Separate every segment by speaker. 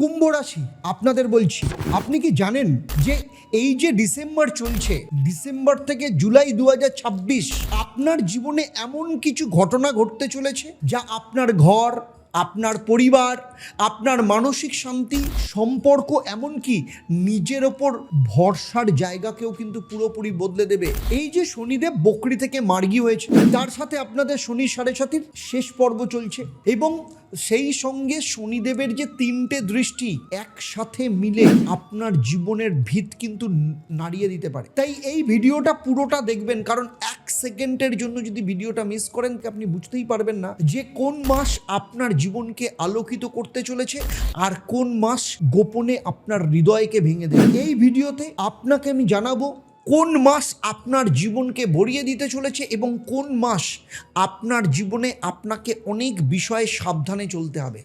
Speaker 1: কুম্ভ রাশি আপনাদের বলছি, আপনি কি জানেন যে এই যে ডিসেম্বর চলছে, ডিসেম্বর থেকে জুলাই 2026 আপনার জীবনে এমন কিছু ঘটনা ঘটতে চলেছে যা আপনার ঘর, আপনার পরিবার, আপনার মানসিক শান্তি, সম্পর্ক, এমনকি নিজের ওপর ভরসার জায়গাকেও কিন্তু পুরোপুরি বদলে দেবে। এই যে শনিদেব বকরি থেকে মার্গী হয়েছে, তার সাথে আপনাদের শনি সাড়ে সাতির শেষ পর্ব চলছে এবং সেই সঙ্গে শনিদেবের যে তিনটে দৃষ্টি একসাথে মিলে আপনার জীবনের ভিত কিন্তু নাড়িয়ে দিতে পারে। তাই এই ভিডিওটা পুরোটা দেখবেন, কারণ এক সেকেন্ডের জন্য যদি ভিডিওটা মিস করেন আপনি বুঝতেই পারবেন না যে কোন মাস আপনার জীবনকে আলোকিত করতে চলেছে আর কোন মাস গোপনে আপনার হৃদয়কে ভেঙে দেবে। এই ভিডিওতে আপনাকে আমি জানাবো কোন মাস আপনার জীবনকে ভরিয়ে দিতে চলেছে এবং কোন মাস আপনার জীবনে আপনাকে অনেক বিষয়ে সাবধানে চলতে হবে।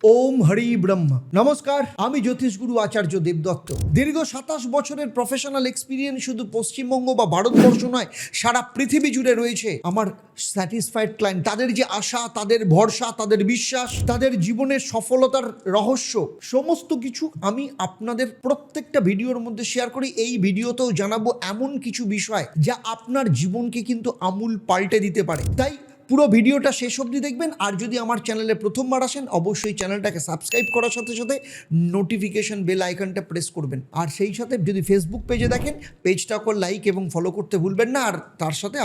Speaker 1: ওম হরি ব্রহ্মা। নমস্কার, আমি জ্যোতিষগুরু আচার্য দেবদত্ত। দীর্ঘ 27 বছরের প্রফেশনাল এক্সপিরিয়েন্স শুধু পশ্চিমবঙ্গ বা ভারতবর্ষ নয়, সারা পৃথিবী জুড়ে রয়েছে আমার স্যাটিসফাইড ক্লায়েন্ট। তাদের যে আশা, তাদের ভরসা, তাদের বিশ্বাস, তাদের জীবনের সফলতার রহস্য, সমস্ত কিছু আমি আপনাদের প্রত্যেকটা ভিডিওর মধ্যে শেয়ার করি। এই ভিডিওতেও জানাবো এমন কিছু বিষয় যা আপনার জীবনকে কিন্তু আমূল পাল্টে দিতে পারে। তাই পুরো ভিডিওটা শেষ অবধি দেখবেন। আর যদি আমার চ্যানেলে প্রথমবার আসেন, অবশ্যই চ্যানেলটাকে সাবস্ক্রাইব করার সাথে সাথে নোটিফিকেশন বেল আইকনটা প্রেস করবেন। আর সেই সাথে যদি ফেসবুক পেজে দেখেন, পেজটাকে লাইক এবং ফলো করতে ভুলবেন না। আর তার সাথে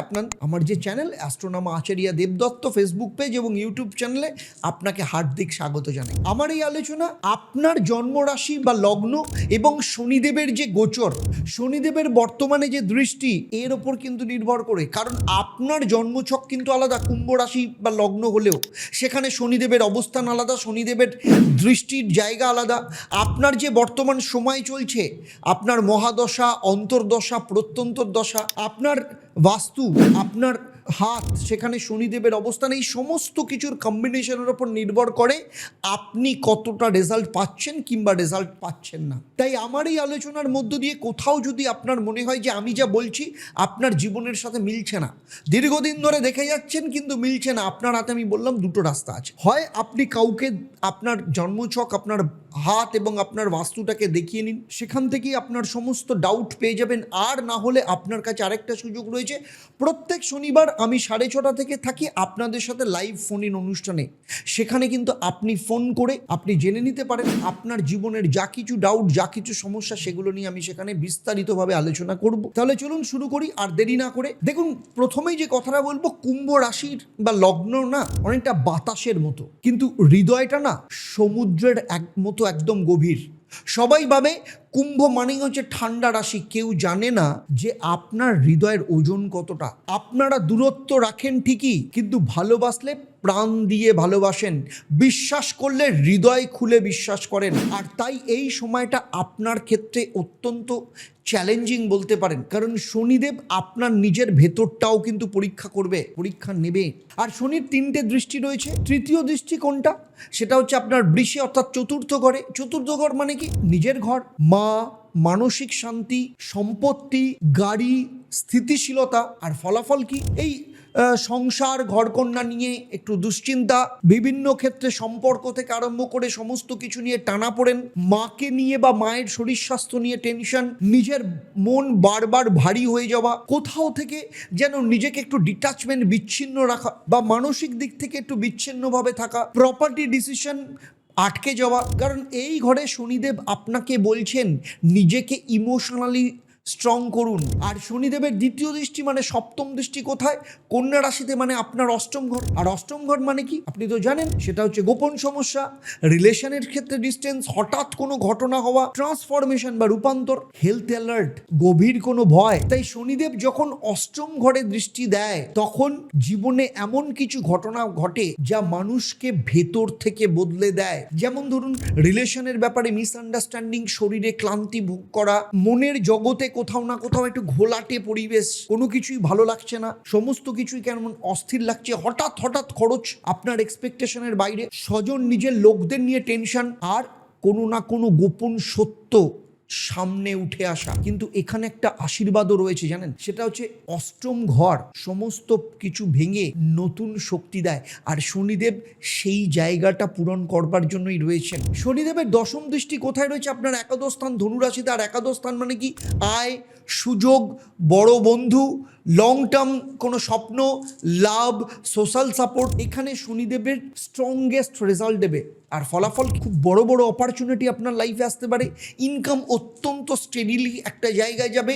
Speaker 1: আমার যে চ্যানেল অ্যাস্ট্রোনমার আচার্য দেবদত্ত ফেসবুক পেজ এবং ইউটিউব চ্যানেলে আপনাকে হার্দিক স্বাগত জানাই। আমার এই আলোচনা আপনার জন্মরাশি বা লগ্ন এবং শনিদেবের যে গোচর, শনিদেবের বর্তমানে যে দৃষ্টি, এর ওপর কিন্তু নির্ভর করে। কারণ আপনার জন্মছক কিন্তু আলাদা, কুম্ভ রাশি বা লগ্ন হলেও সেখানে শনিদেবের অবস্থান আলাদা, শনিদেবের দৃষ্টির জায়গা আলাদা। আপনার যে বর্তমান সময় চলছে, আপনার মহাদশা, অন্তর্দশা, প্রত্যন্তর দশা, আপনার বাস্তু, আপনার হাত, সেখানে শনিদেবের অবস্থান, এই সমস্ত কিছুর কম্বিনেশনের ওপর নির্ভর করে আপনি কতটা রেজাল্ট পাচ্ছেন কিংবা রেজাল্ট পাচ্ছেন না। তাই আমার এই আলোচনার মধ্য দিয়ে কোথাও যদি আপনার মনে হয় যে আমি যা বলছি আপনার জীবনের সাথে মিলছে না, দীর্ঘদিন ধরে দেখে যাচ্ছেন কিন্তু মিলছে না, আপনার হাতে আমি বললাম দুটো রাস্তা আছে। হয় আপনি কাউকে আপনার জন্মছক, আপনার হাত এবং আপনার বাস্তুটাকে দেখিয়ে নিন, সেখান থেকেই আপনার সমস্ত ডাউট পেয়ে যাবেন। আর না হলে আপনার কাছে আরেকটা সুযোগ রয়েছে, প্রত্যেক শনিবার আমি 6:30 থেকে থাকি আপনাদের সাথে লাইভ ফোন ইন অনুষ্ঠানে। সেখানে কিন্তু আপনি ফোন করে আপনি জেনে নিতে পারেন আপনার জীবনের যা কিছু ডাউট, যা কিছু সমস্যা, সেগুলো নিয়ে আমি সেখানে বিস্তারিতভাবে আলোচনা করব। তাহলে চলুন শুরু করি আর দেরি না করে। দেখুন, প্রথমেই যে কথাটা বলবো, কুম্ভ রাশির বা লগ্ন না অনেকটা বাতাসের মতো, কিন্তু হৃদয়টা না সমুদ্রের মতো একদম গভীর। সবাই ভাবে কুম্ভ মানেই হচ্ছে ঠান্ডা রাশি, কেউ জানে না যে আপনার হৃদয়ের ওজন কতটা। আপনারা দূরত্ব রাখেন ঠিকই, কিন্তু ভালোবাসলে প্রাণ দিয়ে ভালোবাসেন, বিশ্বাস করলে হৃদয় খুলে বিশ্বাস করেন। আর তাই এই সময়টা আপনার ক্ষেত্রে অত্যন্ত চ্যালেঞ্জিং বলতে পারেন, কারণ শনিদেব আপনার নিজের ভেতরটাও কিন্তু পরীক্ষা নেবে। আর শনির তিনটে দৃষ্টি রয়েছে। তৃতীয় দৃষ্টি কোনটা? সেটা হচ্ছে আপনার বৃষে, অর্থাৎ চতুর্থ ঘরে। চতুর্থ ঘর মানে কি? নিজের ঘর, মা, মানসিক শান্তি, সম্পত্তি, গাড়ি, স্থিতিশীলতা। আর ফলাফল কি? এই সংসার, ঘরকন্যা নিয়ে একটু দুশ্চিন্তা, বিভিন্ন ক্ষেত্রে সম্পর্ক থেকে আরম্ভ করে সমস্ত কিছু নিয়ে টানাপোড়েন, মাকে নিয়ে বা মায়ের শরীর স্বাস্থ্য নিয়ে টেনশন, নিজের মন বারবার ভারী হয়ে যাওয়া, কোথাও থেকে যেন নিজেকে একটু ডিটাচমেন্ট, বিচ্ছিন্ন রাখা বা মানসিক দিক থেকে একটু বিচ্ছিন্নভাবে থাকা, প্রপার্টি ডিসিশন আটকে যাওয়া। কারণ এই ঘরে শনিদেব আপনাকে বলছেন নিজেকে ইমোশনালি স্ট্রং করুন। আর শনিদেবের দ্বিতীয় দৃষ্টি মানে সপ্তম দৃষ্টি কোথায়? কন্যা রাশিতে, মানে আপনার অষ্টম ঘর। আর অষ্টম ঘর মানে কি আপনি তো জানেন, সেটা হচ্ছে গোপন সমস্যা, রিলেশনের ক্ষেত্রে ডিস্টেন্স, হঠাৎ কোনো ঘটনা হওয়া, ট্রান্সফরমেশন বা রূপান্তর, হেলথ অ্যালার্ট, গভীর কোনো ভয়। তাই শনিদেব যখন অষ্টম ঘরে দৃষ্টি দেয়, তখন জীবনে এমন কিছু ঘটনা ঘটে যা মানুষকে ভেতর থেকে বদলে দেয়। যেমন ধরুন, রিলেশনের ব্যাপারে মিসআন্ডারস্ট্যান্ডিং, শরীরে ক্লান্তি ভোগ করা, মনের জগতে কোথাও না কোথাও একটু ঘোলাটে পরিবেশ, কোনো কিছুই ভালো লাগছে না, সমস্ত কিছুই কেমন অস্থির লাগছে, হঠাৎ খরচ আপনার এক্সপেকটেশনের বাইরে, স্বজন নিজের লোকদের নিয়ে টেনশন, আর কোনো না কোনো গোপন সত্য সামনে উঠে আসা, কিন্তু এখানে একটা আশীর্বাদও রয়েছে জানেন, সেটা হচ্ছে অষ্টম ঘর সমস্ত কিছু ভেঙে নতুন শক্তি দেয়, আর শনিদেব সেই জায়গাটা পূরণ করবার জন্যই রয়েছেন। শনিদেবের দশম দৃষ্টি কোথায় রয়েছে? আপনার একাদশ স্থান ধনুরাশিতে। আর একাদশ স্থান মানে কি? আয়, সুযোগ, বড় বন্ধু, লং টার্ম কোনো স্বপ্ন, লাভ, সোশ্যাল সাপোর্ট। এখানে শনিদেবের স্ট্রংগেস্ট রেজাল্ট দেবে, আর ফলাফল খুব বড় বড় অপরচুনিটি আপনার লাইফে আসতে পারে। ইনকাম অত্যন্ত স্টেডিলি একটা জায়গায় যাবে,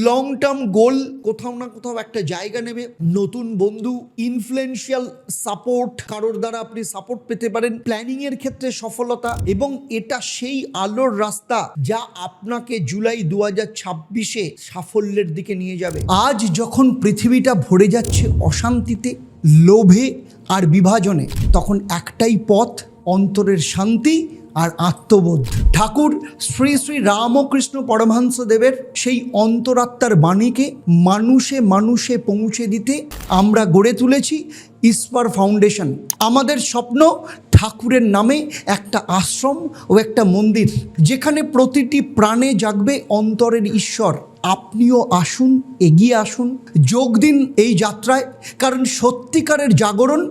Speaker 1: লং টার্ম গোল কোথাও না কোথাও একটা জায়গা নেবে, নতুন বন্ধু, ইনফ্লুয়েন্সিয়াল সাপোর্ট, কারোর দ্বারা আপনি সাপোর্ট পেতে পারেন, প্ল্যানিং এর ক্ষেত্রে সফলতা, এবং এটা সেই আলোর রাস্তা যা আপনাকে জুলাই 2026-এ সাফল্যের দিকে নিয়ে যাবে। আজ যখন পৃথিবীটা ভরে যাচ্ছে অশান্তিতে, লোভে আর বিভাজনে, তখন একটাই পথ, অন্তরের শান্তি আর আত্মবোধ। ঠাকুর শ্রী শ্রী রামকৃষ্ণ পরমহংস দেবের সেই অন্তরাত্মার বাণীকে মানুষে মানুষে পৌঁছে দিতে আমরা গড়ে তুলেছি ইস্পার ফাউন্ডেশন। আমাদের স্বপ্ন ঠাকুরের নামে একটা আশ্রম ও একটা মন্দির, যেখানে প্রতিটি প্রাণে জাগবে অন্তরের ঈশ্বর। আপনিও আসুন, এগিয়ে আসুন, যোগ দিন এই যাত্রায়, কারণ সত্যিকারের জাগরণ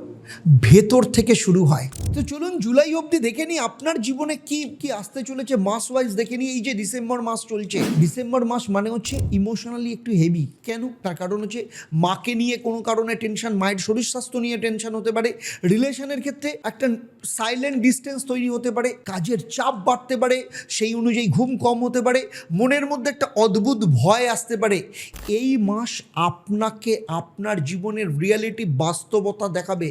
Speaker 1: ভেতর থেকে শুরু হয়। তো চলুন জুলাই অবধি দেখে নিই আপনার জীবনে কি কি আসতে চলেছে, মাস ওয়াইজ দেখে নিই। এই যে ডিসেম্বর মাস চলছে, ডিসেম্বর মাস মানে হচ্ছে ইমোশনালি একটু হেভি। কেন? তার কারণ হচ্ছে মাকে নিয়ে কোনো কারণে টেনশন, মায়ের শরীর স্বাস্থ্য নিয়ে টেনশন হতে পারে, রিলেশনের ক্ষেত্রে একটা সাইলেন্ট ডিস্টেন্স তৈরি হতে পারে, কাজের চাপ বাড়তে পারে, সেই অনুযায়ী ঘুম কম হতে পারে, মনের মধ্যে একটা অদ্ভুত ভয় আসতে পারে। এই মাস আপনাকে আপনার জীবনের রিয়ালিটি, বাস্তবতা দেখাবে।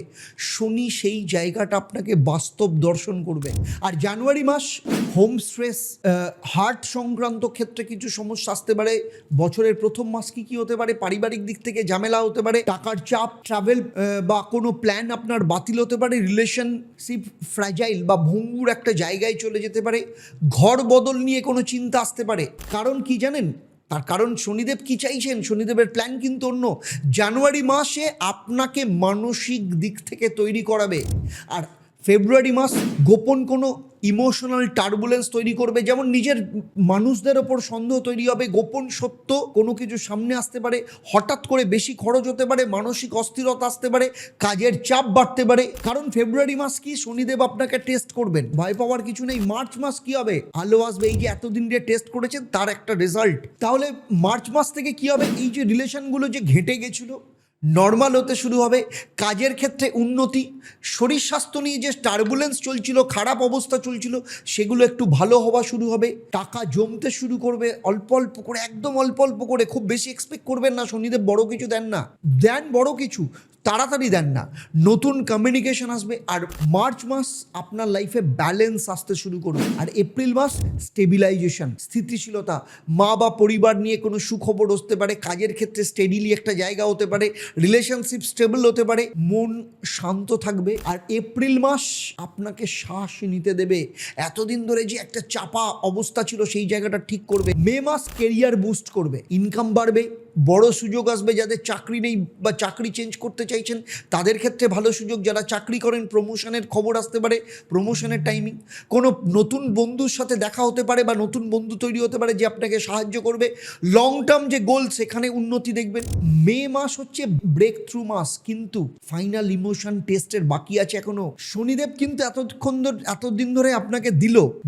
Speaker 1: শনি সেই জায়গাটা আপনাকে বাস্তব দর্শন করবে। আর জানুয়ারি মাস হোম স্ট্রেস, হার্ট সংক্রান্ত ক্ষেত্রে কিছু সমস্যা আসতে পারে। বছরের প্রথম মাস কি হতে পারে? পারিবারিক দিক থেকে ঝামেলা হতে পারে, টাকার চাপ, ট্রাভেল বা কোনো প্ল্যান আপনার বাতিল হতে পারে, রিলেশনশিপ ফ্র্যাজাইল বা ভঙ্গুর একটা জায়গায় চলে যেতে পারে, ঘর বদল নিয়ে কোনো চিন্তা আসতে পারে। কারণ কি জানেন? তার কারণ শনিদেব কি চাইছেন? শনিদেবের প্ল্যান কিন্তু অন্য। জানুয়ারি মাসে আপনাকে মানসিক দিক থেকে তৈরি করাবে, আর ফেব্রুয়ারি মাস গোপন কোনো ইমোশনাল টার্বুলেন্স তৈরি করবে। যেমন নিজের মানুষদের ওপর সন্দেহ তৈরি হবে, গোপন সত্য কোনো কিছু সামনে আসতে পারে, হঠাৎ করে বেশি খরচ হতে পারে, মানসিক অস্থিরতা আসতে পারে, কাজের চাপ বাড়তে পারে। কারণ ফেব্রুয়ারি মাস কি? শনিদেব আপনাকে টেস্ট করবেন, ভয় পাওয়ার কিছু নেই। মার্চ মাস কি হবে? আলো আসবে, এই যে এতদিন যে টেস্ট করেছেন তার একটা রেজাল্ট। তাহলে মার্চ মাস থেকে কি হবে? এই যে রিলেশনগুলো যে ঘেঁটে গেছিল নর্মাল হতে শুরু হবে, কাজের ক্ষেত্রে উন্নতি, শরীর স্বাস্থ্য নিয়ে যে টার্বুলেন্স চলছিল, খারাপ অবস্থা চলছিল, সেগুলো একটু ভালো হওয়া শুরু হবে, টাকা জমতে শুরু করবে অল্প অল্প করে, একদম অল্প অল্প করে। খুব বেশি এক্সপেক্ট করবেন না, শনিদেব বড় কিছু দেন না, দেন বড় কিছু, তাড়াতাড়ি দেন না। নতুন কমিউনিকেশন আসবে। আর মার্চ মাস আপনার লাইফে ব্যালেন্স আসতে শুরু করবে। আর এপ্রিল মাস স্টেবিলাইজেশন, স্থিতিশীলতা, মা বা পরিবার নিয়ে কোনো সুখবর আসতে পারে, কাজের ক্ষেত্রে স্টেডিলি একটা জায়গা হতে পারে, রিলেশনশিপ স্টেবল হতে পারে, মন শান্ত থাকবে। আর এপ্রিল মাস আপনাকে শ্বাস নিতে দেবে, এতদিন ধরে যে একটা চাপা অবস্থা ছিল সেই জায়গাটা ঠিক করবে। মে মাস কেরিয়ার বুস্ট করবে, ইনকাম বাড়বে, বড় সুযোগ আসবে। যাদের চাকরি নেই বা চাকরি চেঞ্জ করতে চাইছেন তাদের ক্ষেত্রে ভালো সুযোগ, যারা চাকরি করেন প্রমোশনের খবর আসতে পারে, প্রমোশনের টাইমিং, কোনো নতুন বন্ধুর সাথে দেখা হতে পারে বা নতুন বন্ধু তৈরি হতে পারে যে আপনাকে সাহায্য করবে। লং টার্ম যে গোল সেখানে উন্নতি দেখবেন। মে মাস হচ্ছে ব্রেক থ্রু মাস, কিন্তু ফাইনাল ইমোশন টেস্টের বাকি আছে এখনো। শনিদেব কিন্তু এতদিন ধরে আপনাকে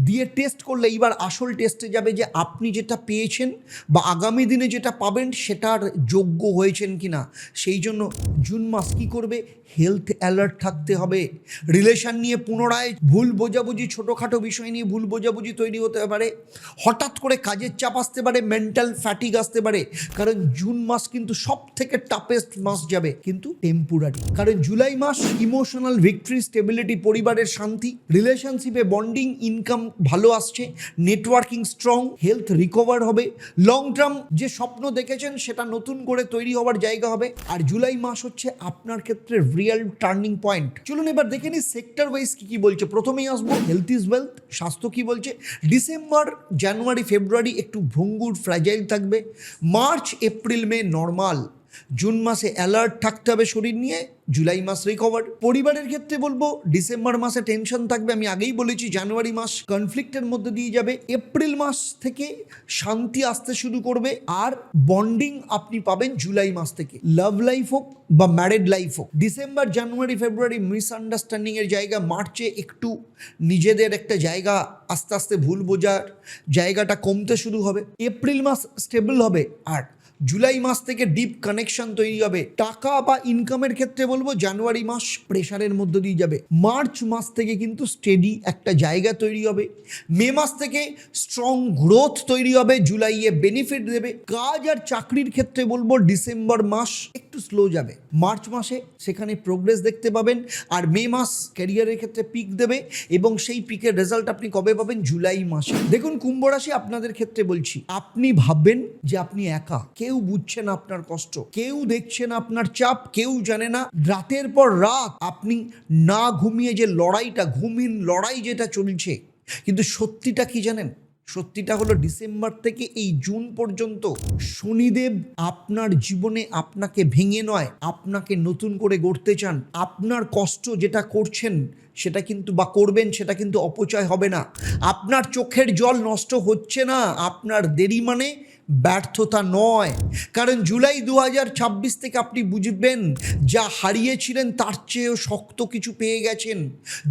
Speaker 1: দিয়ে টেস্ট করলে এইবার আসল টেস্টে যাবে, যে আপনি যেটা পেয়েছেন বা আগামী দিনে যেটা পাবেন সেটার যোগ্য হয়েছেন কিনা। সেই জন্য জুন মাস কি করবে? হেলথ অ্যালার্ট থাকতে হবে। রিলেশন নিয়ে পুনরায় ভুল বোঝাবুঝি, ছোটোখাটো বিষয় নিয়ে ভুল বোঝাবুঝি তৈরি হতে পারে, হঠাৎ করে কাজের চাপ আসতে পারে, মেন্টাল ফ্যাটিগ আসতে পারে। কারণ জুন মাস কিন্তু সব থেকে টাফেস্ট মাস যাবে, কিন্তু টেম্পোরারি। কারণ জুলাই মাস ইমোশনাল ভিক্টরি, স্টেবিলিটি, পরিবারের শান্তি, রিলেশনশিপে বন্ডিং, ইনকাম ভালো আসছে, নেটওয়ার্কিং স্ট্রং, হেলথ রিকভার হবে, লং টার্ম যে স্বপ্ন দেখেছেন সেটা নতুন করে তৈরি হওয়ার জায়গা হবে। আর জুলাই মাস হচ্ছে আপনার ক্ষেত্রে রিয়েল টার্নিং পয়েন্ট। চলুন এবার দেখে নিই সেক্টর ওয়াইজ কি বলছে। প্রথমেই আসবো হেলথ ইজ ওয়েলথ, স্বাস্থ্য কি বলছে। ডিসেম্বর, জানুয়ারি, ফেব্রুয়ারি একটু ভঙ্গুর, ফ্র্যাজাইল থাকবে। মার্চ, এপ্রিল, মে নর্মাল। জুন মাসে অ্যালার্ট থাকতে হবে শরীর নিয়ে, জুলাই মাস রিকভার। পরিবারের ক্ষেত্রে বলবো ডিসেম্বর মাসে টেনশন থাকবে, আমি আগেই বলেছি। জানুয়ারি মাস কনফ্লিক্টের মধ্যে দিয়ে যাবে। এপ্রিল মাস থেকে শান্তি আসতে শুরু করবে, আর বন্ডিং আপনি পাবেন জুলাই মাস থেকে। লাভ লাইফ হোক বা ম্যারেড লাইফ হোক, ডিসেম্বর জানুয়ারি ফেব্রুয়ারি মিসআন্ডারস্ট্যান্ডিং এর জায়গা, মার্চে একটু নিজেদের একটা জায়গা আস্তে আস্তে ভুল বোঝার জায়গাটা কমতে শুরু হবে। এপ্রিল মাস স্টেবল হবে, আর জুলাই মাস থেকে ডিপ কানেকশন তৈরি হবে। টাকা বা ইনকামের ক্ষেত্রে বলবো জানুয়ারি মাস প্রেশারের মধ্য দিয়ে যাবে। মার্চ মাস থেকে কিন্তু স্টেডি একটা জায়গা তৈরি হবে। মে মাস থেকে স্ট্রং গ্রোথ তৈরি হবে, জুলাইয়ে বেনিফিট দেবে। কাজ আর চাকরির ক্ষেত্রে বলবো ডিসেম্বর মাস একটু স্লো যাবে, মার্চ মাসে সেখানে প্রোগ্রেস দেখতে পাবেন। আর মে মাস ক্যারিয়ারের ক্ষেত্রে পিক দেবে, এবং সেই পিকের রেজাল্ট আপনি কবে পাবেন? জুলাই মাসে। দেখুন কুম্ভ রাশি আপনাদের ক্ষেত্রে বলছি, আপনি ভাববেন যে আপনি একা, কেউ বুঝছে না আপনার কষ্ট, কেউ দেখছে না আপনার চাপ, কেউ জানে না রাতের পর রাত আপনি না ঘুমিয়ে যে লড়াইটা, ঘুমহীন লড়াই যেটা চলছে। কিন্তু সত্যিটা কি জানেন? সত্যিটা হলো ডিসেম্বর থেকে এই জুন পর্যন্ত শনিদেব আপনার জীবনে আপনাকে ভেঙে নয়, আপনাকে নতুন করে গড়তে চান। আপনার কষ্ট যেটা করছেন সেটা কিন্তু বা করবেন সেটা কিন্তু অপচয় হবে না। আপনার চোখের জল নষ্ট হচ্ছে না, আপনার দেরি মানে ব্যর্থতা নয়। কারণ জুলাই 2026 থেকে আপনি বুঝবেন যা হারিয়েছিলেন তার চেয়েও শক্ত কিছু পেয়ে গেছেন।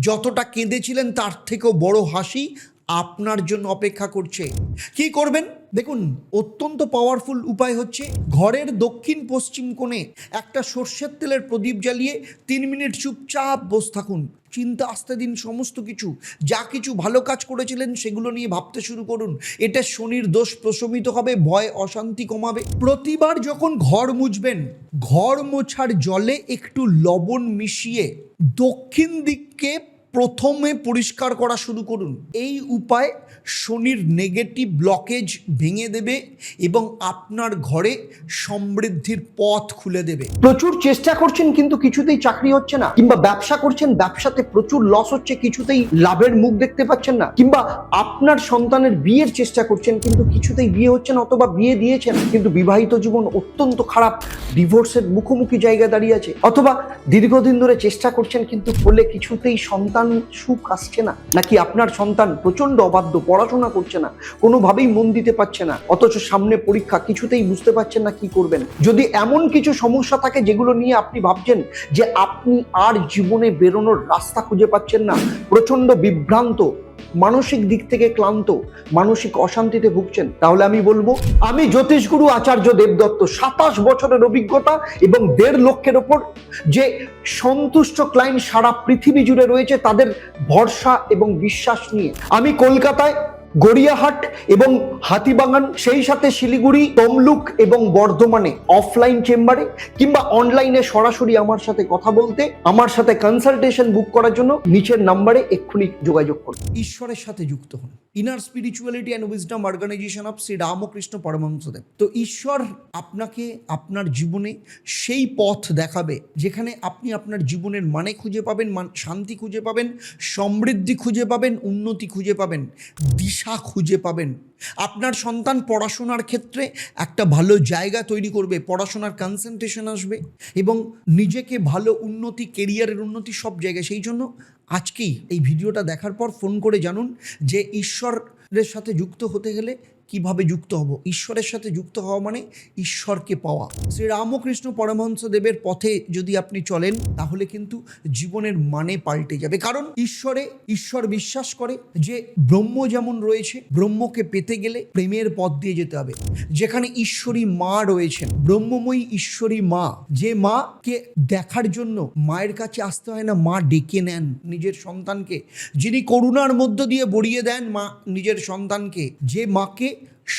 Speaker 1: যতটা কেঁদেছিলেন তার থেকেও বড় হাসি আপনার জন্য অপেক্ষা করছে। কি করবেন? দেখুন, অত্যন্ত পাওয়ারফুল উপায় হচ্ছে ঘরের দক্ষিণ পশ্চিম কোণে একটা সর্ষের তেলের প্রদীপ জ্বালিয়ে 3 মিনিট চুপচাপ বসে থাকুন। চিন্তা আসতে দিন সমস্ত কিছু, যা কিছু ভালো কাজ করেছিলেন সেগুলো নিয়ে ভাবতে শুরু করুন। এটা শনির দোষ প্রশমিত হবে, ভয় অশান্তি কমাবে। প্রতিবার যখন ঘর মুছবেন, ঘর মোছার জলে একটু লবণ মিশিয়ে দক্ষিণ দিককে প্রথমে পরিষ্কার করা শুরু করুন। এই উপায় শনির নেগেটিভ ব্লকেজ ভেঙে দেবে এবং আপনার ঘরে সমৃদ্ধির পথ খুলে দেবে। প্রচুর চেষ্টা করছেন কিন্তু কিছুতেই চাকরি হচ্ছে না, কিংবা ব্যবসা করছেন, ব্যবসাতে প্রচুর লস হচ্ছে, কিছুতেই লাভের মুখ দেখতে পাচ্ছেন না, কিংবা আপনার সন্তানের বিয়ের চেষ্টা করছেন কিন্তু কিছুতেই বিয়ে হচ্ছে না, অথবা বিয়ে দিয়েছেন কিন্তু বিবাহিত জীবন অত্যন্ত খারাপ, ডিভোর্সের মুখোমুখি জায়গায় দাঁড়িয়ে আছে, অথবা দীর্ঘদিন ধরে চেষ্টা করছেন কিন্তু ফলে কিছুতেই সন্তান সুখ আসছে না, নাকি আপনার সন্তান প্রচন্ড অবাধ্য, পড়াশোনা করছে না, কোনোভাবেই মন দিতে পারছে না, অথচ সামনে পরীক্ষা, কিছুতেই বুঝতে পারছেন না কি করবেন। যদি এমন কিছু সমস্যা থাকে যেগুলো নিয়ে আপনি ভাবছেন যে আপনি আর জীবনে বেরোনোর রাস্তা খুঁজে পাচ্ছেন না, প্রচন্ড বিভ্রান্ত, মানসিক দিক থেকে ক্লান্ত, মানসিক অশান্তিতে ভুগছেন, তাহলে আমি বলবো, আমি জ্যোতিষগুরু আচার্য দেবদত্ত, 27 বছরের অভিজ্ঞতা এবং 1.5 লক্ষের ওপর যে সন্তুষ্ট ক্লায়েন্ট সারা পৃথিবী জুড়ে রয়েছে, তাদের ভরসা এবং বিশ্বাস নিয়ে আমি কলকাতায় গড়িয়াহাট এবং হাতিবাগান, সেই সাথে শিলিগুড়ি, তমলুক এবং বর্ধমানে অফলাইন চেম্বারে কিংবা অনলাইনে সরাসরি আমার সাথে কথা বলতে, আমার সাথে কনসালটেশন বুক করার জন্য নিচের নাম্বারে এক্ষুনি যোগাযোগ করুন। ঈশ্বরের সাথে যুক্ত হন। Inner spirituality and wisdom organization of Shri Ramakrishna Paramahansadev. তো ঈশ্বর আপনাকে আপনার জীবনে সেই পথ দেখাবে যেখানে আপনি আপনার জীবনের মানে খুঁজে পাবেন, শান্তি খুঁজে পাবেন, সমৃদ্ধি খুঁজে পাবেন, উন্নতি খুঁজে পাবেন, দিশা খুঁজে পাবেন। আপনার সন্তান পড়াশোনার ক্ষেত্রে একটা ভালো জায়গা তৈরি করবে, পড়াশোনার কনসেন্ট্রেশন আসবে এবং নিজেকে ভালো উন্নতি, কেরিয়ারের উন্নতি সব জায়গায়। সেই জন্য আজকেই এই ভিডিওটা দেখার পর ফোন করে জানুন যে ঈশ্বরের সাথে যুক্ত হতে গেলে কিভাবে যুক্ত হব। ঈশ্বরের সাথে যুক্ত হওয়া মানে ঈশ্বরকে পাওয়া। শ্রী রামকৃষ্ণ পরমহংস দেবের পথে যদি আপনি চলেন তাহলে কিন্তু জীবনের মানে পাল্টে যাবে। কারণ ঈশ্বর বিশ্বাস করে যে ব্রহ্ম যেমন রয়েছে, ব্রহ্মকে পেতে গেলে প্রেমের পথ দিয়ে যেতে হবে। যেখানে ঈশ্বরী মা রয়েছেন, ব্রহ্মময়ী ঈশ্বরী মা, যে মাকে দেখার জন্য মায়ের কাছে আসতে হয় না, মা ডেকে নেন নিজের সন্তানকে, যিনি করুণার মধ্য দিয়ে বড়িয়ে দেন মা নিজের সন্তানকে, যে মাকে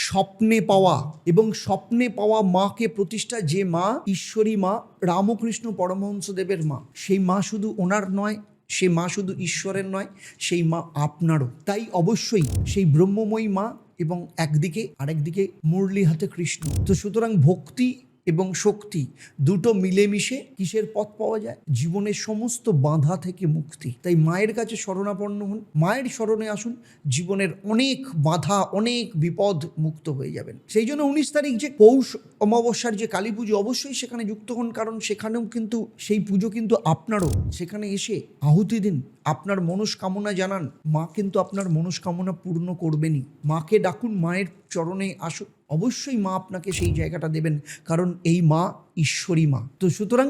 Speaker 1: স্বপ্নে পাওয়া এবং স্বপ্নে পাওয়া মাকে প্রতিষ্ঠা, যে মা ঈশ্বরী মা রামকৃষ্ণ পরমহংসদেবের মা, সেই মা শুধু ওনার নয়, সেই মা শুধু ঈশ্বরের নয়, সেই মা আপনারও। তাই অবশ্যই সেই ব্রহ্মময়ী মা এবং একদিকে আরেকদিকে মুরলি হাতে কৃষ্ণ। তো সুতরাং ভক্তি এবং শক্তি দুটো মিলেমিশে কিসের পথ পাওয়া যায়? জীবনের সমস্ত বাধা থেকে মুক্তি। তাই মায়ের কাছে শরণাপন্ন হন, মায়ের শরণে আসুন, জীবনের অনেক বাধা, অনেক বিপদ মুক্ত হয়ে যাবেন। সেই জন্য 19 তারিখ যে পৌষ অমাবস্যার যে কালী পুজো, অবশ্যই সেখানে যুক্ত হন, কারণ সেখানেও কিন্তু সেই পুজো কিন্তু আপনারও। সেখানে এসে আহুতি দিন, আপনার মনস্কামনা জানান, মা কিন্তু আপনার মনস্কামনা পূর্ণ করবেনই। মাকে ডাকুন, মায়ের চরণে আসুন, অবশ্যই মা আপনাকে সেই জায়গাটা দেবেন, কারণ এই মা ঈশ্বরী মা। তো সুতরাং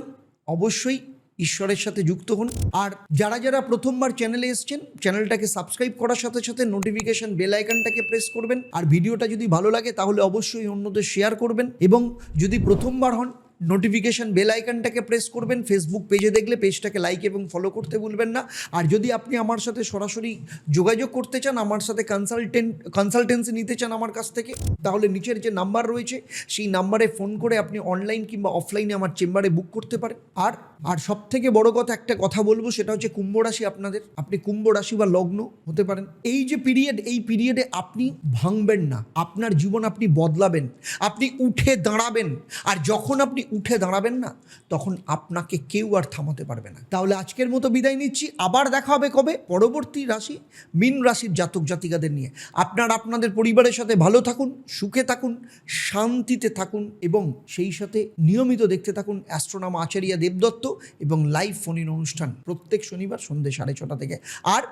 Speaker 1: অবশ্যই ঈশ্বরের সাথে যুক্ত হন। আর যারা যারা প্রথমবার চ্যানেলে এসছেন, চ্যানেলটাকে সাবস্ক্রাইব করার সাথে সাথে নোটিফিকেশন বেল আইকনটাকে প্রেস করবেন। আর ভিডিওটা যদি ভালো লাগে তাহলে অবশ্যই অন্যদের শেয়ার করবেন, এবং যদি প্রথমবার হন নোটিফিকেশন বেল আইকনটাকে প্রেস করবেন। ফেসবুক পেজে দেখলে পেজটাকে লাইক এবং ফলো করতে ভুলবেন না। আর যদি আপনি আমার সাথে সরাসরি যোগাযোগ করতে চান, আমার সাথে কনসালটেন্সি নিতে চান আমার কাছ থেকে, তাহলে নিচের যে নাম্বার রয়েছে সেই নাম্বারে ফোন করে আপনি অনলাইন কিংবা অফলাইনে আমার চেম্বারে বুক করতে পারেন। আর সব থেকে বড় কথা, একটা কথা বলবো, সেটা হচ্ছে কুম্ভ রাশি আপনাদের, আপনি কুম্ভ রাশি বা লগ্ন হতে পারেন। এই যে পিরিয়ড, এই পিরিয়ডে আপনি ভাঙবেন না, আপনার জীবন আপনি বদলাবেন, আপনি উঠে দাঁড়াবেন। আর যখন আপনি উঠে দাঁড়াবেন না, তখন আপনাকে কেউ আর থামাতে পারবে না। তাহলে আজকের মতো বিদায় নিচ্ছি, আবার দেখা হবে কবে? পরবর্তী রাশি মীন রাশির জাতক জাতিকাদের নিয়ে। আপনারা আপনাদের পরিবারের সাথে ভালো থাকুন, সুখে থাকুন, শান্তিতে থাকুন, এবং সেই সাথে নিয়মিত দেখতে থাকুন অ্যাস্ট্রোনম আচার্য দেবদত্ত এবং লাইভ ফোন ইন অনুষ্ঠান প্রত্যেক শনিবার সন্ধ্যে 6:30 থেকে। আর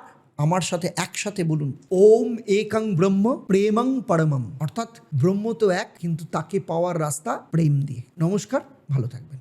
Speaker 1: আমার সাথে একসাথে বলুন, ওম একং ব্রহ্ম প্রেমং পরমম, অর্থাৎ ব্রহ্ম তো এক, কিন্তু তাকে পাওয়ার রাস্তা প্রেম দিয়ে। নমস্কার, ভালো থাকবেন।